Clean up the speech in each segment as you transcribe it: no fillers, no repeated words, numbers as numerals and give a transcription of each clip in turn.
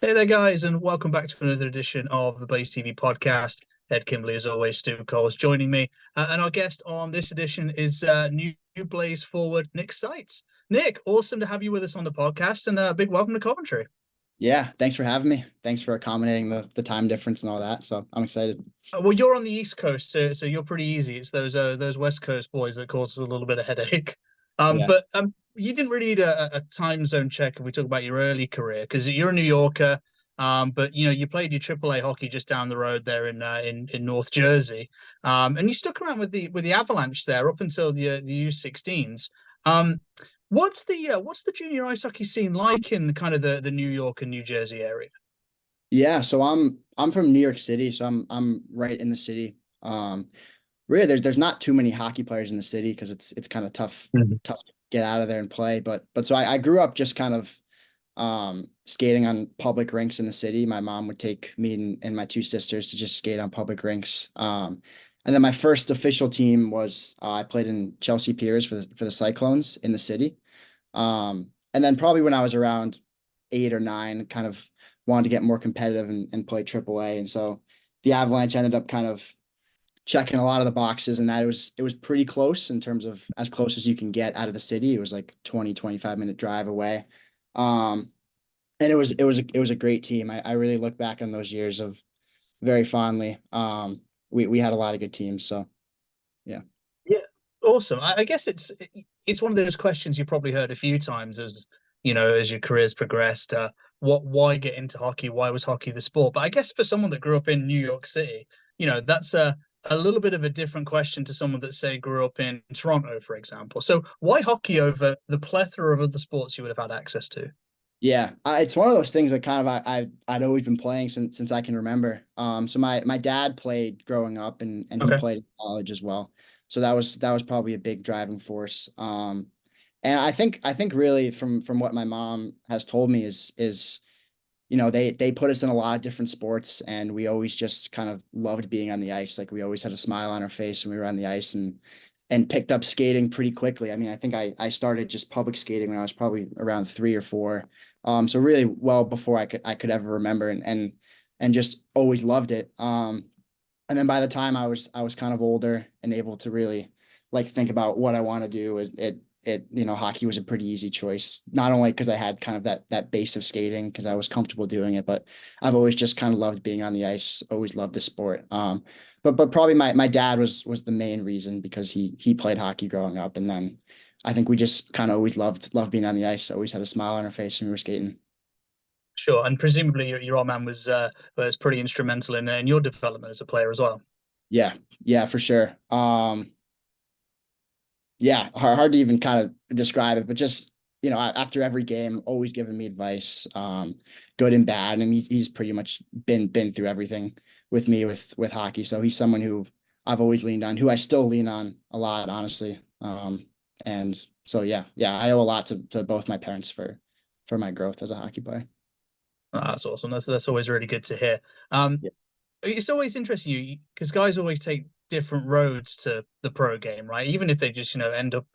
Hey there, guys, and welcome back to another edition of the Blaze TV podcast. Ed Kimberley, as always, Stu Coles joining me. And our guest on this edition is new Blaze forward, Nick Seitz. Nick, awesome to have you with us on the podcast, and a big welcome to Coventry. Yeah, thanks for having me. Thanks for accommodating the time difference and all that. So I'm excited. Well, you're on the East Coast, so you're pretty easy. It's those West Coast boys that cause us a little bit of headache. Yeah. But you didn't really need a time zone check if we talk about your early career because you're a New Yorker. But you played your AAA hockey just down the road there in North Jersey. And you stuck around with the Avalanche there up until the U16s. What's the junior ice hockey scene like in kind of the New York and New Jersey area? Yeah, so I'm from New York City, so I'm right in the city. Really there's not too many hockey players in the city because it's kind of tough to get out of there and play. But so I grew up just kind of skating on public rinks in the city. My mom would take me and my two sisters to just skate on public rinks. And then my first official team was I played in Chelsea Piers for the Cyclones in the city. And then probably when I was around 8 or 9, kind of wanted to get more competitive and play AAA. And so the Avalanche ended up kind of checking a lot of the boxes, and that it was pretty close in terms of as close as you can get out of the city. It was like 25 minute drive away. And it was a great team. I really look back on those years of very fondly. We had a lot of good teams. So yeah. Yeah, awesome. I guess it's one of those questions you probably heard a few times as your career's progressed. Why get into hockey? Why was hockey the sport? But I guess for someone that grew up in New York City, that's a little bit of a different question to someone that say grew up in Toronto, for example. So why hockey over the plethora of other sports you would have had access to? Yeah, it's one of those things that kind of I'd always been playing since I can remember. So my dad played growing up, and he Okay. played in college as well. So that was probably a big driving force. And I think really from what my mom has told me is they put us in a lot of different sports, and we always just kind of loved being on the ice. Like we always had a smile on our face when we were on the ice, and picked up skating pretty quickly. I mean, I think I started just public skating when I was probably around 3 or 4. So really well before I could ever remember, and just always loved it. And then by the time I was kind of older and able to really like think about what I want to do, hockey was a pretty easy choice. Not only because I had kind of that base of skating because I was comfortable doing it, but I've always just kind of loved being on the ice. Always loved the sport. But probably my dad was the main reason because he played hockey growing up, and then I think we just kind of always loved being on the ice. Always had a smile on our face when we were skating. Sure, and presumably your old man was pretty instrumental in your development as a player as well. Yeah, yeah, for sure. Yeah, hard to even kind of describe it, but just after every game, always giving me advice, good and bad, and he's pretty much been through everything with me with hockey. So he's someone who I've always leaned on, who I still lean on a lot, honestly. And so yeah, I owe a lot to both my parents for my growth as a hockey player. Oh, that's awesome. That's always really good to hear. Um, Yeah, it's always interesting you because guys always take different roads to the pro game, right? Even if they just end up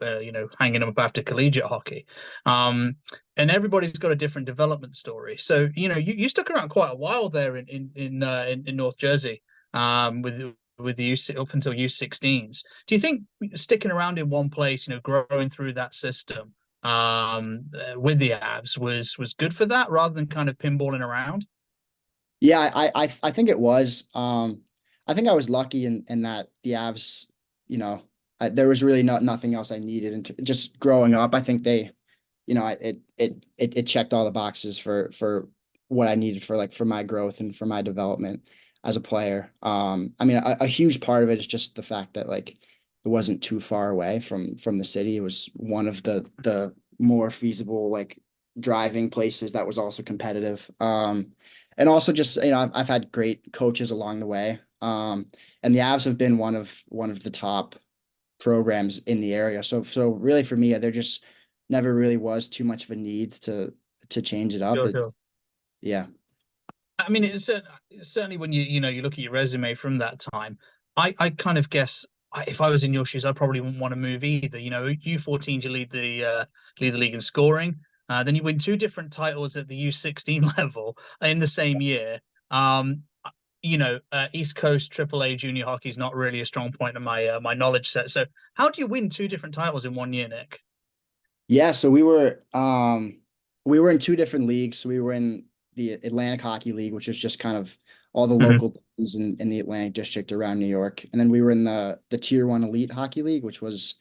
hanging up after collegiate hockey, and everybody's got a different development story. So you stuck around quite a while there in North Jersey, with the U up until U16s. Do you think sticking around in one place, growing through that system, with the Avs was good for that rather than kind of pinballing around? yeah, I think it was. I think I was lucky in that the Avs, there was really nothing else I needed, and just growing up, I think they, it checked all the boxes for what I needed for my growth and for my development as a player. I mean, a huge part of it is just the fact that like it wasn't too far away from the city. It was one of the more feasible like driving places that was also competitive. And also just I've had great coaches along the way. And the Avs have been one of the top programs in the area. So really for me, there just never really was too much of a need to change it up. Sure, sure. Yeah. I mean, certainly when you look at your resume from that time, I kind of guess if I was in your shoes, I probably wouldn't want to move either. U14, you lead the league in scoring. Then you win 2 different titles at the U16 level in the same year. Um, East Coast AAA junior hockey is not really a strong point of my knowledge set. So how do you win 2 different titles in one year, Nick? Yeah, so we were in two different leagues. So we were in the Atlantic Hockey League, which is just kind of all the Mhm. local teams in the Atlantic District around New York. And then we were in the Tier 1 Elite Hockey League, which was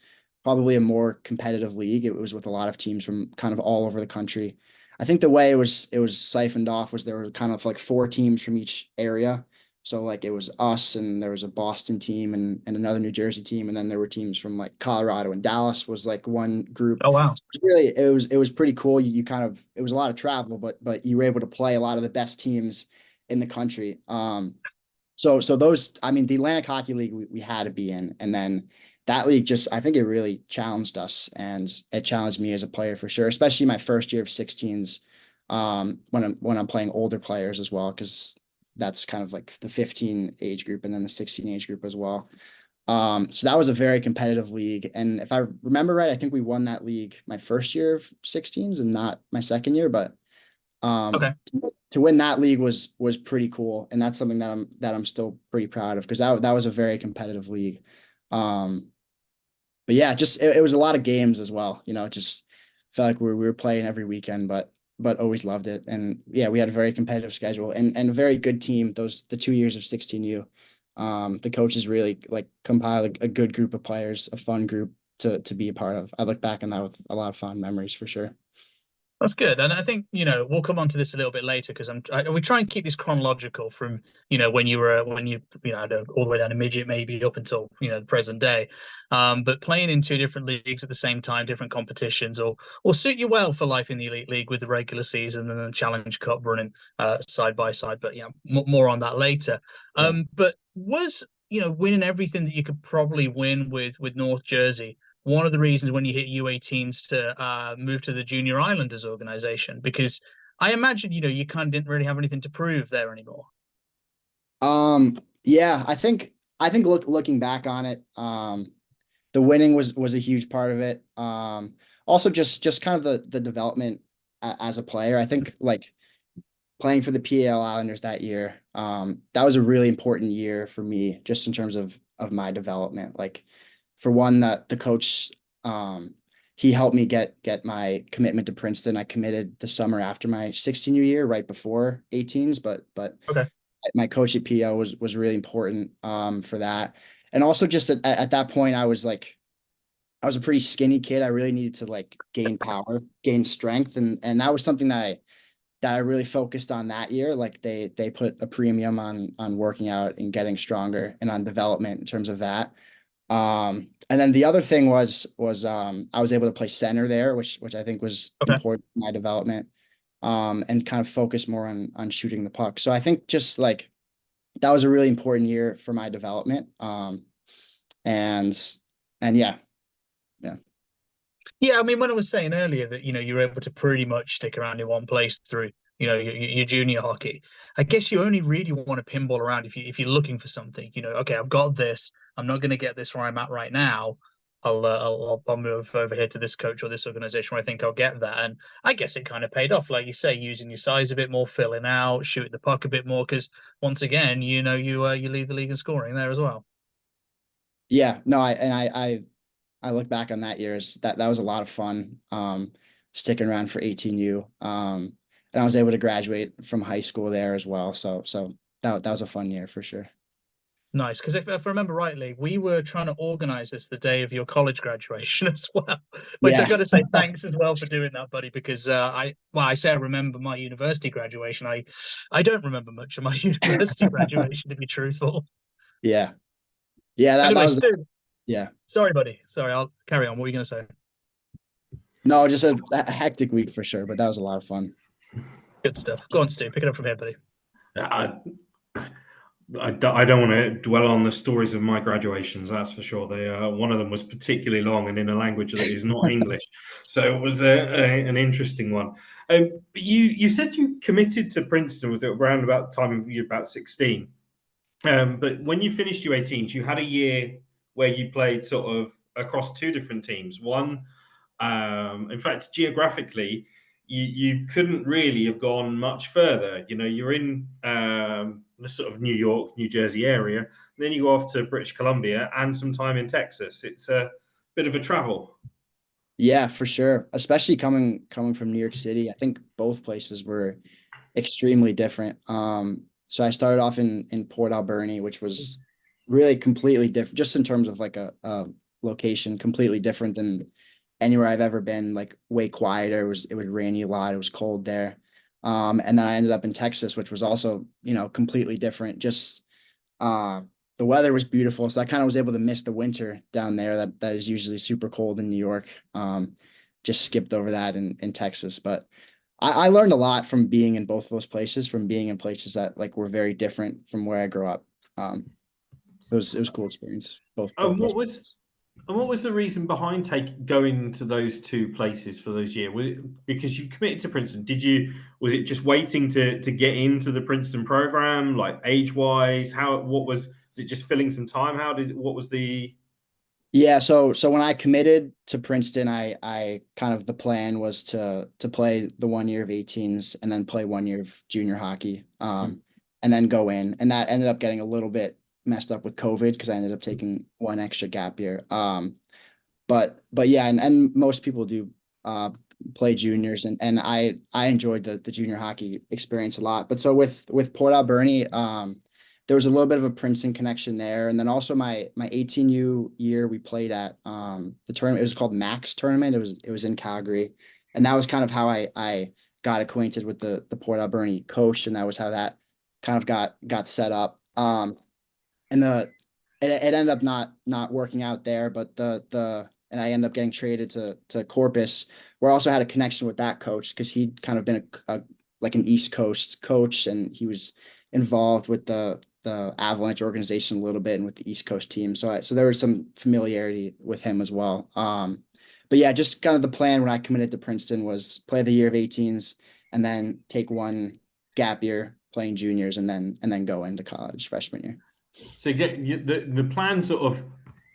probably a more competitive league. It was with a lot of teams from kind of all over the country. I think the way it was siphoned off was there were kind of like 4 teams from each area. So like it was us and there was a Boston team and another New Jersey team, and then there were teams from like Colorado and Dallas was like one group. Oh wow. Really it was pretty cool. You kind of it was a lot of travel, but you were able to play a lot of the best teams in the country. So those, I mean, the Atlantic Hockey League we had to be in, and then that league just, I think it really challenged us, and it challenged me as a player for sure, especially my first year of 16s, when I'm playing older players as well, because that's kind of like the 15 age group and then the 16 age group as well. So that was a very competitive league, and if I remember right, I think we won that league my first year of 16s and not my second year, but um, Okay. to win that league was pretty cool, and that's something that I'm still pretty proud of because that was a very competitive league. Um, but yeah, just it was a lot of games as well. Just felt like we were playing every weekend, but always loved it. And yeah, we had a very competitive schedule and a very good team. The 2 years of 16U, the coaches really like compiled a good group of players, a fun group to be a part of. I look back on that with a lot of fond memories for sure. That's good, and I think we'll come on to this a little bit later because we try and keep this chronological from when you all the way down to midget maybe up until the present day, but playing in 2 different leagues at the same time, different competitions, or suit you well for life in the elite league with the regular season and then the Challenge Cup running side by side. But yeah, more on that later. Yeah. But was winning everything that you could probably win with North Jersey one of the reasons when you hit U18s to move to the Junior Islanders organization? Because I imagine, you kind of didn't really have anything to prove there anymore. Yeah, I think looking back on it, the winning was a huge part of it. Also just kind of the development as a player. I think like playing for the PAL Islanders that year, that was a really important year for me, just in terms of my development. Like for one, that the coach, he helped me get my commitment to Princeton. I committed the summer after my 16 year, right before 18s, but Okay. my coach at PO was really important for that. And also just at that point, I was a pretty skinny kid. I really needed to like gain power, gain strength, and that was something that I really focused on that year. Like they put a premium on working out and getting stronger and on development in terms of that. And then the other thing was I was able to play center there, which I think was Okay. important in my development. And kind of focus more on shooting the puck. So I think just like that was a really important year for my development. And yeah, yeah, Yeah, I mean, when I was saying earlier that you were able to pretty much stick around in one place through your junior hockey, I guess you only really want to pinball around if you're looking for something. Okay, I've got this. I'm not going to get this where I'm at right now. I'll move over here to this coach or this organization where I think I'll get that. And I guess it kind of paid off, like you say, using your size a bit more, filling out, shooting the puck a bit more. Because once again, you lead the league in scoring there as well. yeah. No, I look back on that year as that was a lot of fun. Sticking around for 18U. And I was able to graduate from high school there as well. So that was a fun year for sure. Nice, because if I remember rightly, we were trying to organize this the day of your college graduation as well, which I Yeah. got to say thanks as well for doing that, buddy. Because I say I remember my university graduation. I don't remember much of my university graduation, to be truthful. Yeah. Yeah. That Anyway, was, Stu, yeah. sorry, buddy. Sorry, I'll carry on. What were you going to say? No, just a hectic week for sure, but that was a lot of fun. Good stuff. Go on, Stu. Pick it up from here, buddy. I, I don't want to dwell on the stories of my graduations. That's for sure. One of them was particularly long and in a language that is not English, so it was an interesting one. But you said you committed to Princeton with around about the time of you about 16. But when you finished your 18s, you had a year where you played sort of across 2 different teams. One, in fact, geographically, you couldn't really have gone much further. You know, you're in the sort of New York, New Jersey area, then you go off to British Columbia and some time in Texas. It's a bit of a travel. Yeah, for sure. Especially coming from New York City. I think both places were extremely different. So I started off in Port Alberni, which was really completely different, just in terms of like a location, completely different than anywhere I've ever been. Like way quieter. It was rainy a lot. It was cold there. And then I ended up in Texas, which was also, completely different. Just the weather was beautiful, so I kind of was able to miss the winter down there. That is usually super cold in New York. Just skipped over that in Texas, but I learned a lot from being in both of those places, from being in places that like were very different from where I grew up. It was a cool experience. Both And those. what was the reason behind going to those two places for those years? Because you committed to Princeton. Was it just waiting to get into the Princeton program, like age wise? Was it just filling some time? What was the Yeah, so when I committed to Princeton, I kind of the plan was to play the 1 year of 18s and then play 1 year of junior hockey, and then go in. And that ended up getting a little bit messed up with COVID because I ended up taking one extra gap year. But yeah, and most people do play juniors, and I enjoyed the junior hockey experience a lot. But so with Port Alberni, there was a little bit of a Princeton connection there. And then also my 18U year we played at the tournament. It was called Max tournament. It was in Calgary. And that was kind of how I got acquainted with the Port Alberni coach, and that was how that kind of got set up. And it ended up not working out there, but and I ended up getting traded to Corpus, where I also had a connection with that coach because he'd kind of been like an East Coast coach, and he was involved with the Avalanche organization a little bit and with the East Coast team. So there was some familiarity with him as well. But yeah, just kind of the plan when I committed to Princeton was play the year of 18s and then take one gap year playing juniors and then go into college freshman year. So the plan sort of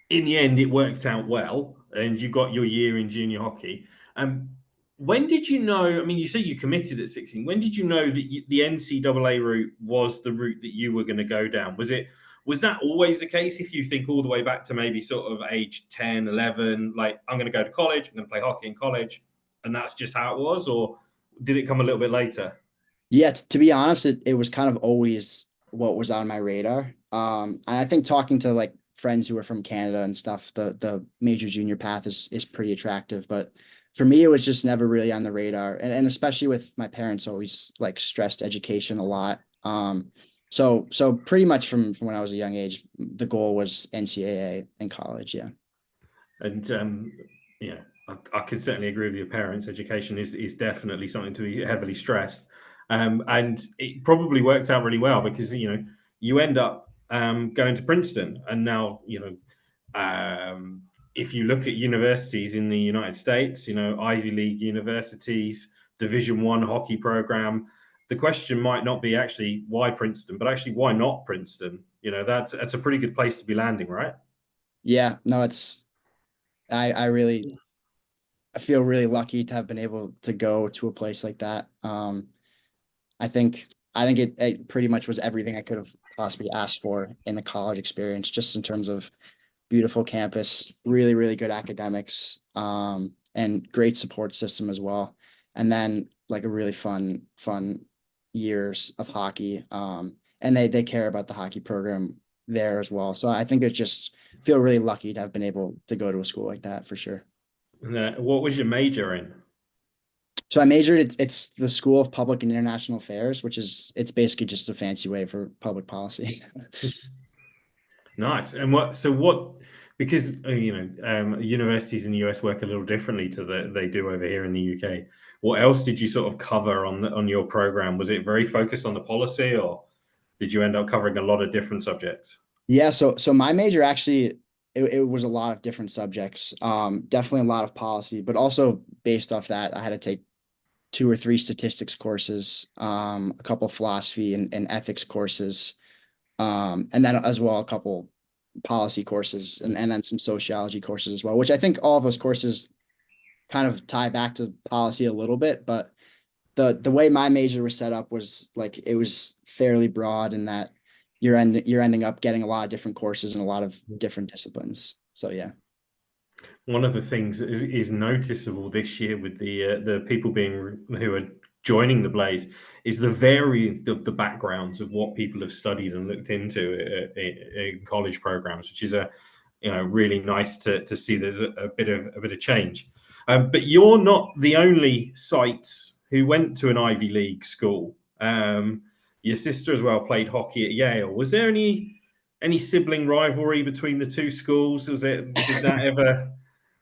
in the end it worked out well, and you got your year in junior hockey. When did you know? I mean, you say you committed at 16. When did you know that the NCAA route was the route that you were going to go down? Was that always the case? If you think all the way back to maybe sort of age 10, 11, like I'm going to go to college, I'm going to play hockey in college, and that's just how it was, or did it come a little bit later? Yeah, to be honest, it was kind of always what was on my radar. And I think talking to like friends who are from Canada and stuff, the major junior path is pretty attractive. But for me, it was just never really on the radar. And especially with my parents always like stressed education a lot. So pretty much from when I was a young age, the goal was NCAA in college. Yeah. And yeah, I can certainly agree with your parents. Education is definitely something to be heavily stressed. And it probably works out really well because you end up going to Princeton, and now if you look at universities in the United States, Ivy League universities, Division I hockey program, the question might not be actually why Princeton, but actually why not Princeton. That's a pretty good place to be landing, right? Yeah. No, I feel really lucky to have been able to go to a place like that. I think it pretty much was everything I could have possibly asked for in the college experience, just in terms of beautiful campus, really, really good academics, and great support system as well. And then like a really fun years of hockey. And they care about the hockey program there as well. So I think it's just feel really lucky to have been able to go to a school like that for sure. And, what was your major in? So I majored, it's the School of Public and International Affairs, it's basically just a fancy way for public policy. Nice. And because universities in the US work a little differently to they do over here in the UK. What else did you sort of cover on your program? Was it very focused on the policy, or did you end up covering a lot of different subjects? Yeah, so my major actually it was a lot of different subjects. Definitely a lot of policy, but also based off that, I had to take 2 or 3 statistics courses, a couple philosophy and ethics courses, and then as well a couple policy courses and then some sociology courses as well, which I think all of those courses kind of tie back to policy a little bit, but the way my major was set up was like it was fairly broad in that you're ending up getting a lot of different courses and a lot of different disciplines. So yeah. One of the things that is noticeable this year with the people who are joining the Blaze is the variance of the backgrounds of what people have studied and looked into in college programs, which is really nice to see. There's a bit of change, but you're not the only Seitz who went to an Ivy League school. Your sister as well played hockey at Yale. Was there any sibling rivalry between the two schools? Did that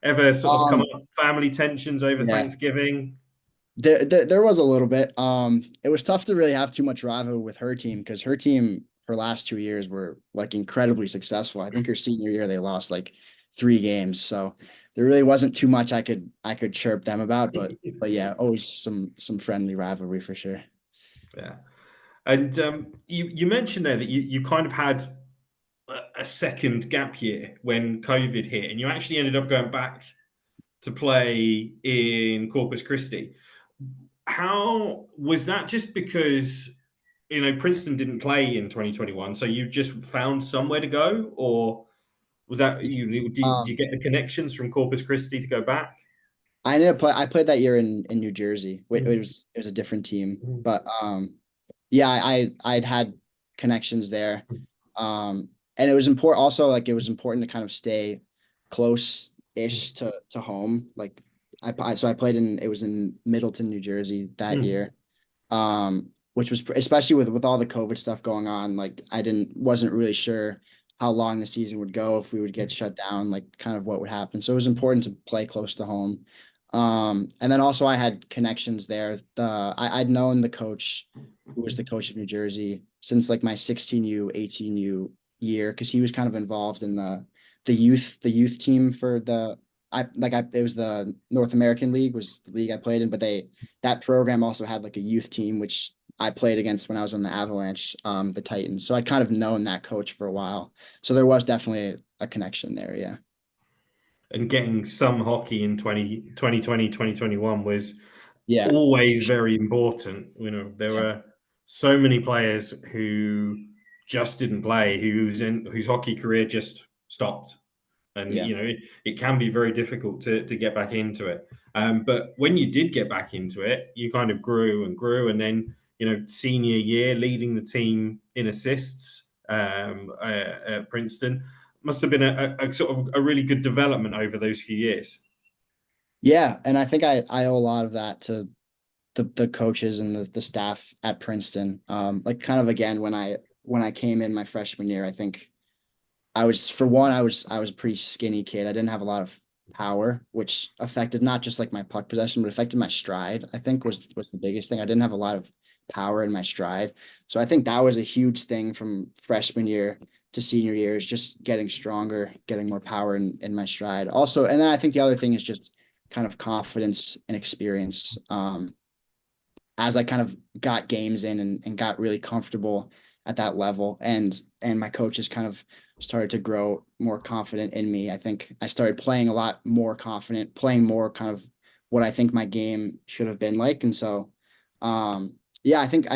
ever sort of come up, family tensions over Yeah. Thanksgiving? There was a little bit. It was tough to really have too much rivalry with her team because her team, her last 2 years were like incredibly successful. I think her senior year they lost like 3 games, so there really wasn't too much I could chirp them about. But yeah, always some friendly rivalry for sure. Yeah, and you mentioned there that you kind of had a second gap year when COVID hit, and you actually ended up going back to play in Corpus Christi. How was that? Just because Princeton didn't play in 2021, so you just found somewhere to go, or was that did you get the connections from Corpus Christi to go back? I played that year in New Jersey. It was a different team, but yeah, I'd had connections there, and it was important. Also, like it was important to kind of stay close-ish to home. Like so I played it was in Middleton, New Jersey that year, which was especially with all the COVID stuff going on. Like wasn't really sure how long the season would go, if we would get shut down, like kind of what would happen. So it was important to play close to home. And then also I had connections there. I'd known the coach who was the coach of New Jersey since like my 16U, 18U year, because he was kind of involved in the youth team for it was the North American League was the league I played in, but that program also had like a youth team, which I played against when I was on the Avalanche, the Titans. So I'd kind of known that coach for a while. So there was definitely a connection there. Yeah. And getting some hockey in 2020, 2021 was Yeah. always very important. There were so many players who just didn't play, whose hockey career just stopped. And, it can be very difficult to get back into it. But when you did get back into it, you kind of grew and grew. And then, senior year, leading the team in assists at Princeton must have been a sort of a really good development over those few years. Yeah. And I think I owe a lot of that to the coaches and the staff at Princeton. Like kind of again, when I came in my freshman year, I think I was a pretty skinny kid. I didn't have a lot of power, which affected not just like my puck possession, but affected my stride. I think was the biggest thing. I didn't have a lot of power in my stride. So I think that was a huge thing from freshman year to senior year, is just getting stronger, getting more power in my stride. Also, and then I think the other thing is just kind of confidence and experience. As I kind of got games in and got really comfortable at that level, and my coaches kind of started to grow more confident in me. I think I started playing a lot more confident, playing more kind of what I think my game should have been like. And so, yeah, I think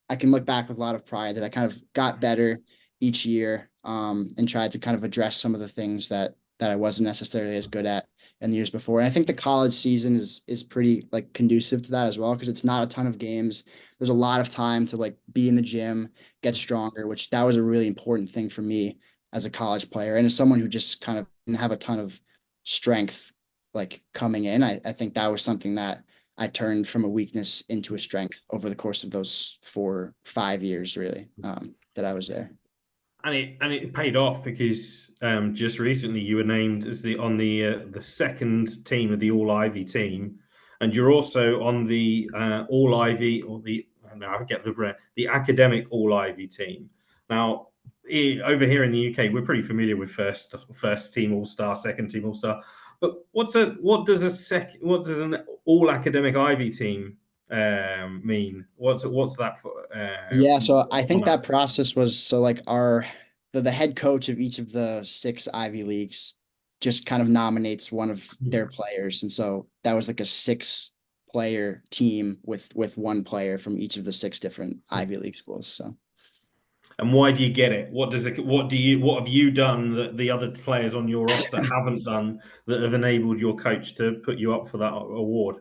I can look back with a lot of pride that I kind of got better each year, and tried to kind of address some of the things that I wasn't necessarily as good at in the years before. And I think the college season is pretty like conducive to that as well, because it's not a ton of games. There's a lot of time to like be in the gym, get stronger, which that was a really important thing for me as a college player. And as someone who just kind of didn't have a ton of strength like coming in, I think that was something that I turned from a weakness into a strength over the course of those 4-5 years, really, that I was there. And it paid off, because just recently you were named as on the second team of the All Ivy team, and you're also on the All Ivy, or the academic All Ivy team. Now, over here in the UK, we're pretty familiar with first team All Star, second team All Star. But what does an All Academic Ivy team mean? What's that for? Yeah, so I think that process was, so like the head coach of each of the 6 Ivy Leagues just kind of nominates one of their players. And so that was like a 6-player team with one player from each of the 6 different Ivy League schools. So. And why do you get it? What have you done that the other players on your roster haven't done that have enabled your coach to put you up for that award?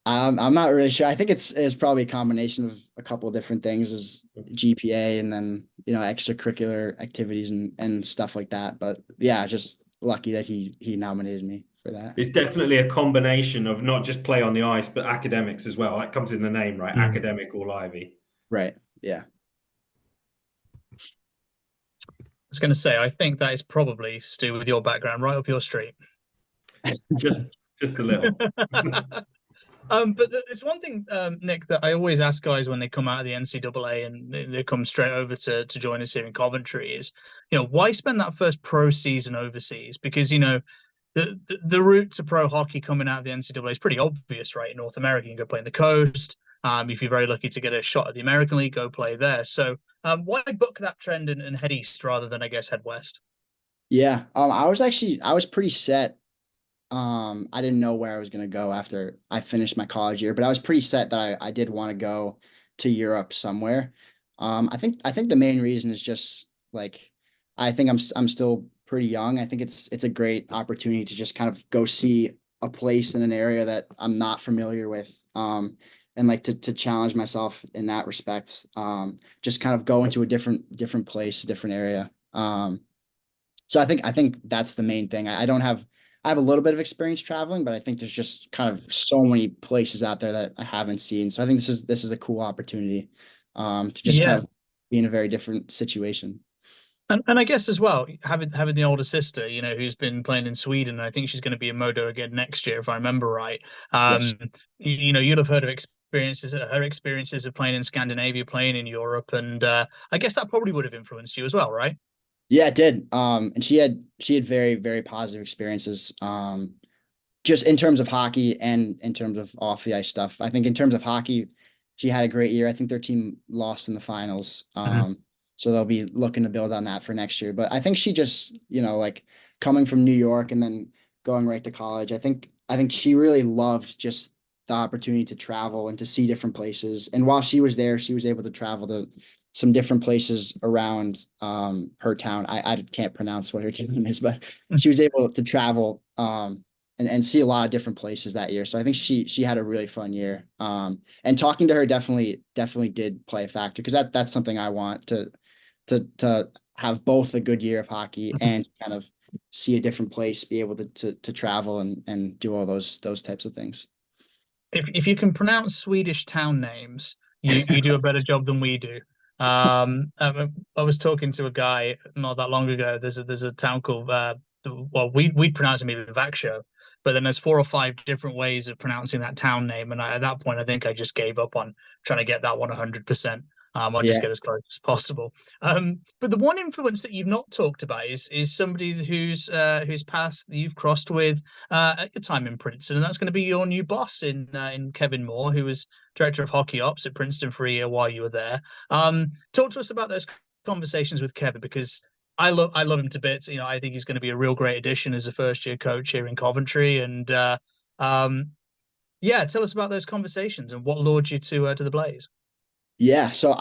I'm not really sure. I think it's probably a combination of a couple of different things, as GPA and then, extracurricular activities and stuff like that. But yeah, just lucky that he nominated me for that. It's definitely a combination of not just play on the ice, but academics as well. That comes in the name, right? Academic all Ivy. Right. Yeah. I was going to say, I think that is probably, Stu, with your background, right up your street. Just a little. But it's one thing, Nick, that I always ask guys when they come out of the NCAA and they come straight over to join us here in Coventry is, why spend that first pro season overseas? Because, the route to pro hockey coming out of the NCAA is pretty obvious, right? In North America, you can go play in the coast. If you're very lucky to get a shot at the American League, go play there. So why book that trend and head east rather than, I guess, head west? Yeah. I was pretty set. I didn't know where I was going to go after I finished my college year, but I was pretty set that I did want to go to Europe somewhere. I think the main reason is just like, I think I'm still pretty young. I think it's a great opportunity to just kind of go see a place in an area that I'm not familiar with. And like to challenge myself in that respect. Just kind of go into a different place, a different area. So I think that's the main thing. I have a little bit of experience traveling, but I think there's just kind of so many places out there that I haven't seen. So I think this is a cool opportunity to just kind of be in a very different situation. And I guess as well, having the older sister, who's been playing in Sweden, I think she's going to be in Modo again next year, if I remember right. Yes. You'd have heard of her experiences of playing in Scandinavia, playing in Europe, and I guess that probably would have influenced you as well, right? Yeah, it did. And she had very, very positive experiences. Just in terms of hockey and in terms of off the ice stuff. I think in terms of hockey, she had a great year. I think their team lost in the finals. So they'll be looking to build on that for next year. But I think she just, like coming from New York and then going right to college, I think she really loved just the opportunity to travel and to see different places. And while she was there, she was able to travel to some different places around her town. I can't pronounce what her team is, but she was able to travel and see a lot of different places that year. So I think she had a really fun year. And talking to her definitely did play a factor, because that's something I want to have both a good year of hockey and kind of see a different place, be able to travel and do all those types of things. If you can pronounce Swedish town names, you do a better job than we do. I was talking to a guy not that long ago. There's a town called well, we pronounce them even Vaxo, but then there's 4 or 5 different ways of pronouncing that town name, and at that point, I think I just gave up on trying to get that one 100%. I'll just get as close as possible. But the one influence that you've not talked about is somebody whose path you've crossed with at your time in Princeton, and that's going to be your new boss in Kevin Moore, who was director of hockey ops at Princeton for a year while you were there. Talk to us about those conversations with Kevin, because I love him to bits. I think he's going to be a real great addition as a first year coach here in Coventry, and tell us about those conversations and what lured you to the Blaze. Yeah, so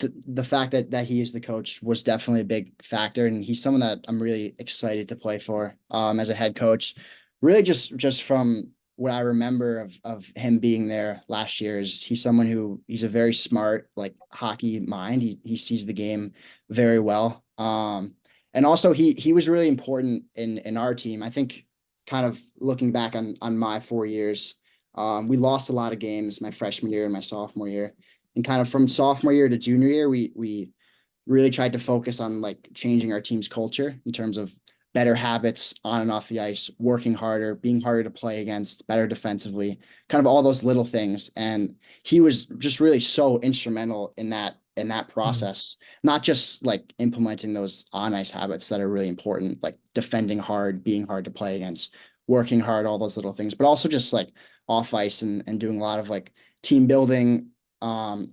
the fact that he is the coach was definitely a big factor, and he's someone that I'm really excited to play for as a head coach. Really, just from what I remember of him being there last year, is he's someone he's a very smart, like, hockey mind. He sees the game very well, and also he was really important in our team. I think, kind of looking back on my 4 years, we lost a lot of games my freshman year and my sophomore year. And kind of from sophomore year to junior year, we really tried to focus on like changing our team's culture in terms of better habits on and off the ice, working harder, being harder to play against, better defensively, kind of all those little things. And he was just really so instrumental in that process, not just like implementing those on ice habits that are really important, like defending hard, being hard to play against, working hard, all those little things, but also just like off ice and doing a lot of like team building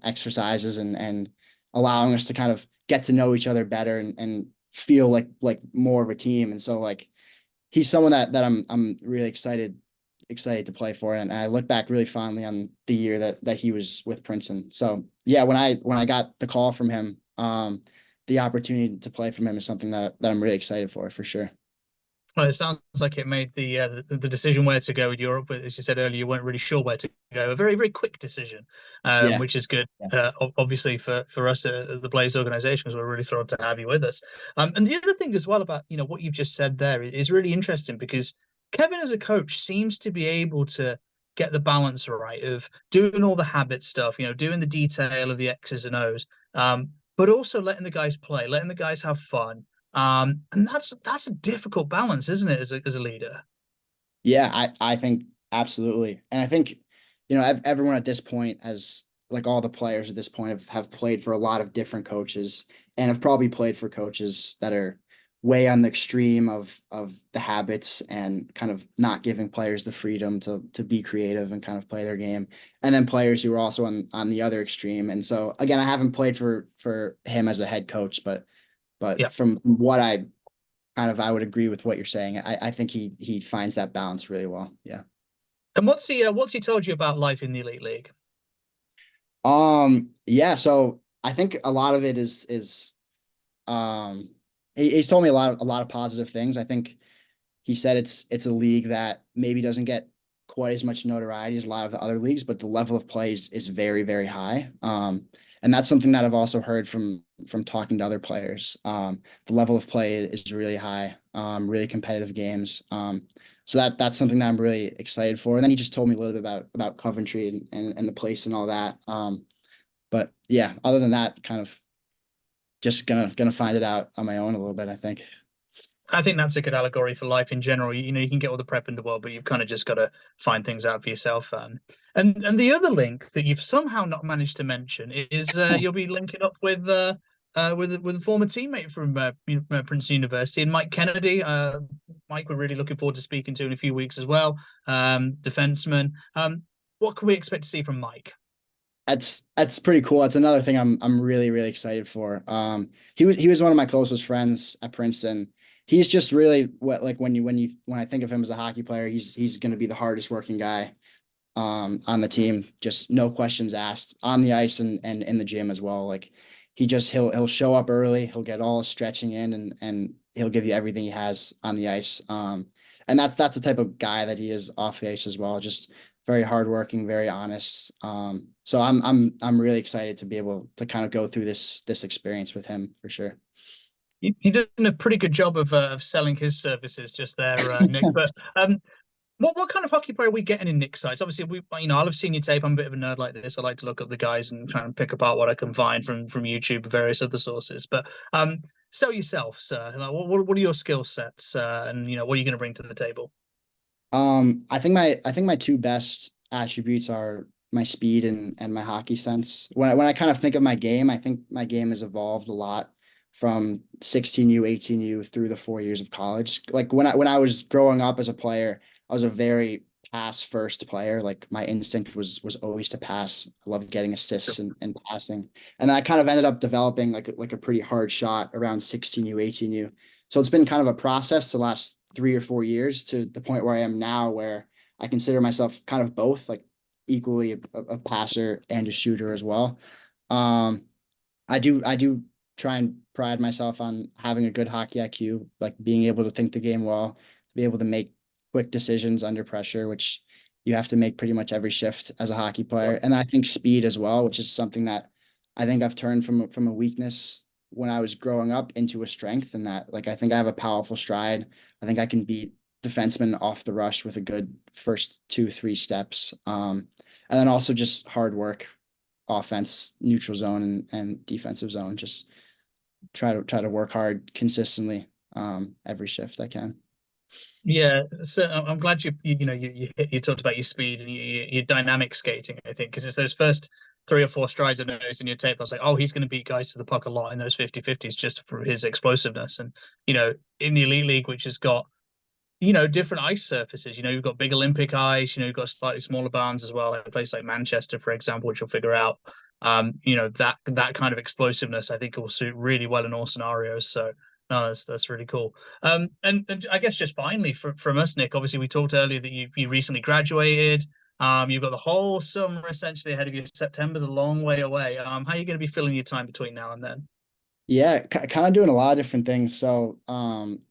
exercises and allowing us to kind of get to know each other better and feel like more of a team. And so, like, he's someone that I'm really excited to play for, and I look back really fondly on the year that he was with Princeton. So yeah, when I got the call from him, the opportunity to play from him is something that I'm really excited for sure. Well, it sounds like it made the decision where to go in Europe, but as you said earlier, you weren't really sure where to go. A very, very quick decision, Yeah. which is good. Yeah. Obviously for us at the Blaze organization, because we're really thrilled to have you with us. And the other thing as well about what you've just said there is really interesting, because Kevin as a coach seems to be able to get the balance right of doing all the habit stuff, doing the detail of the X's and O's, but also letting the guys play, letting the guys have fun. And that's a difficult balance, isn't it, as a leader? Yeah, I think absolutely. And I think, everyone at this point has, like, all the players at this point have played for a lot of different coaches, and have probably played for coaches that are way on the extreme of the habits and kind of not giving players the freedom to be creative and kind of play their game. And then players who are also on the other extreme. And so again, I haven't played for him as a head coach, but Yeah. from what I would agree with what you're saying. I think he finds that balance really well. Yeah. And what's he told you about life in the Elite League? Yeah, so I think a lot of it is he's told me a lot of positive things. I think he said it's a league that maybe doesn't get quite as much notoriety as a lot of the other leagues, but the level of play is very, very high. And that's something that I've also heard from talking to other players. The level of play is really high, really competitive games. So that's something that I'm really excited for. And then he just told me a little bit about Coventry and the place and all that. But yeah, other than that, kind of just gonna find it out on my own a little bit, I think. I think that's a good allegory for life in general. You can get all the prep in the world, but you've kind of just got to find things out for yourself. And the other link that you've somehow not managed to mention is you'll be linking up with a former teammate from Princeton University, and Mike Kennedy. Mike, we're really looking forward to speaking to in a few weeks as well. Defenseman. What can we expect to see from Mike? That's pretty cool. That's another thing I'm really, really excited for. He was one of my closest friends at Princeton. He's just really when I think of him as a hockey player, he's going to be the hardest working guy on the team. Just no questions asked on the ice and in the gym as well. Like he'll show up early, he'll get all his stretching in, and he'll give you everything he has on the ice. And that's the type of guy that he is off the ice as well. Just very hardworking, very honest. So I'm really excited to be able to kind of go through this experience with him for sure. You've done a pretty good job of selling his services just there, Nick. But what kind of hockey player are we getting in Nick Seitz? Obviously, I'll have seen your tape. I'm a bit of a nerd like this. I like to look up the guys and try and pick apart what I can find from YouTube and various other sources. But sell yourself, sir. Like, what are your skill sets, and what are you going to bring to the table? I think my two best attributes are my speed and my hockey sense. When I kind of think of my game, I think my game has evolved a lot from 16U, 18U through the 4 years of college. Like when I was growing up as a player, I was a very pass first player. Like my instinct was always to pass. I loved getting assists and passing. And I kind of ended up developing like a pretty hard shot around 16U, 18U. So it's been kind of a process to last 3 or 4 years to the point where I am now, where I consider myself kind of both, like equally a passer and a shooter as well. I do try and pride myself on having a good hockey IQ, like being able to think the game well, to be able to make quick decisions under pressure, which you have to make pretty much every shift as a hockey player. And I think speed as well, which is something that I think I've turned from a weakness when I was growing up into a strength, and that, like, I think I have a powerful stride. I think I can beat defensemen off the rush with a good first 2-3 steps. And then also just hard work, offense, neutral zone and defensive zone. Just try to work hard consistently every shift I can. Yeah, so I'm glad you talked about your speed and your dynamic skating. I think because it's those first 3 or 4 strides I noticed in your tape. I was like, oh, he's going to beat guys to the puck a lot in those 50-50s just for his explosiveness. And in the Elite League, which has got different ice surfaces. You've got big Olympic ice. You've got slightly smaller barns as well. Like a place like Manchester, for example, which you'll figure out. That kind of explosiveness I think will suit really well in all scenarios. So No, that's really cool. And I guess just finally from us, Nick, obviously we talked earlier that you recently graduated. You've got the whole summer essentially ahead of you. September's a long way away. How are you going to be filling your time between now and then? Yeah, kind of doing a lot of different things. So,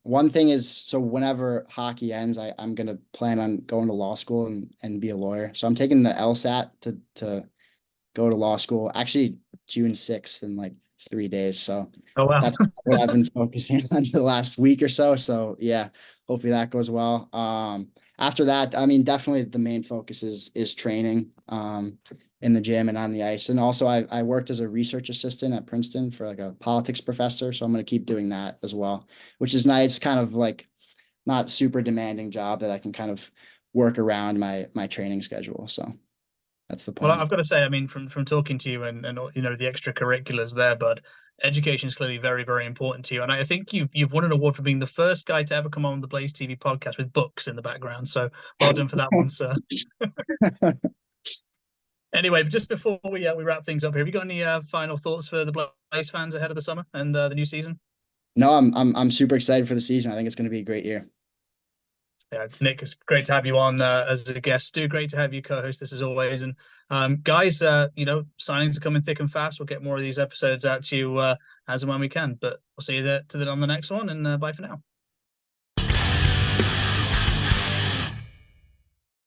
one thing is, so whenever hockey ends, I'm gonna plan on going to law school and be a lawyer. So I'm taking the LSAT to go to law school. Actually, June 6th in like 3 days. So Oh wow. that's what I've been focusing on the last week or so. So yeah, hopefully that goes well. After that, I mean, definitely the main focus is training in the gym and on the ice. And also I worked as a research assistant at Princeton for like a politics professor. So I'm going to keep doing that as well, which is nice, kind of like not super demanding job that I can kind of work around my training schedule. So that's the Well, plan. I've got to say, I mean, from talking to you and you know the extracurriculars there, but education is clearly very, very important to you. And I think you've won an award for being the first guy to ever come on the Blaze TV podcast with books in the background. So well done for that one, sir. Anyway, just before we wrap things up here, have you got any final thoughts for the Blaze fans ahead of the summer and the new season? No, I'm super excited for the season. I think it's going to be a great year. Yeah, Nick, it's great to have you on as a guest. Stu, great to have you co-host this as always. And guys, you know, signings are coming thick and fast. We'll get more of these episodes out to you as and when we can. But we'll see you there on the next one. And bye for now.